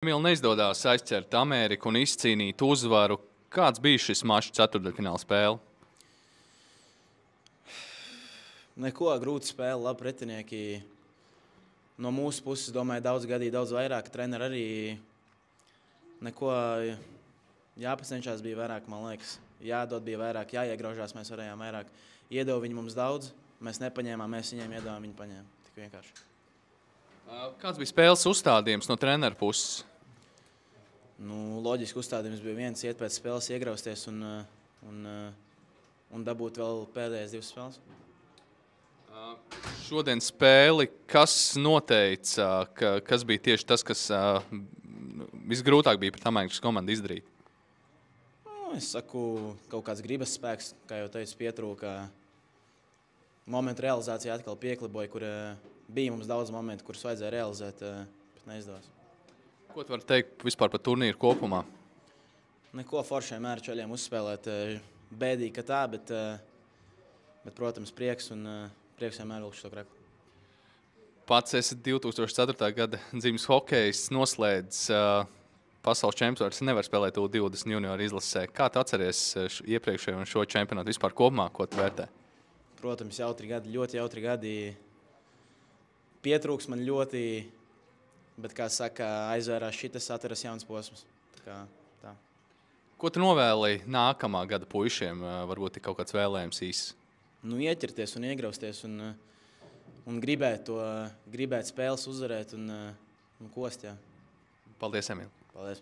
Emīl, neizdodas aizķert Ameriku un izcīnīt uzvaru. Kāds bija šis mačs ceturtdaļfināla spēle? Neko, grūta spēle, labi pretinieki. No mūsu puses, domāju, daudz gadīja, daudz vairāk. Treneri arī neko jāpacenšās bija vairāk, man liekas. Jādod bija vairāk, jāiegraužās, mēs varējām vairāk. Iedeva viņi mums daudz, mēs nepaņēmām, mēs viņiem iedevām, viņi paņēma. Tik vienkārši. Kāds bija spēles uzstādījums no treneru puses? Nu, loģiski uzstādījums bija viens, iet pēc spēles, iegrausties un dabūt vēl pēdējās divas spēles. Šodien spēli, kas noteica, kas bija tieši tas, kas visgrūtāk bija pret Amerikas komandu izdarīt? Nu, es saku, kaut kāds gribas spēks, kā jau teicu, pietrūka. Momentu realizācija atkal piekliboja, kur bija mums daudz momentu, kurus vajadzēja realizēt, bet neizdevās. Ko tu vari teikt vispār par turnīru kopumā? Neko foršiem mēru čaļiem uzspēlēt. Bēdīgi, ka tā, bet protams, prieks vienmēr vilkšu to kreklu. Pats esi 2004. gada dzimis hokejs, noslēdz pasaules čempionāts, nevar spēlēt U20 junioru izlasē. Kā tu atceries iepriekšējo un šo čempionātu vispār kopumā, ko tu vērtē? Protams, jautri gadi, ļoti jautri gadi. Pietrūks man ļoti, bet, kā saka, aizvērās šitas, atveras jauns posms. Tā. Ko tu novēlēji nākamā gada puišiem? Varbūt ir kaut kāds vēlējums īsts? Nu, ieķerties un iegrausties un gribēt spēles uzvarēt un kost, jā. Paldies, Emīl. Paldies.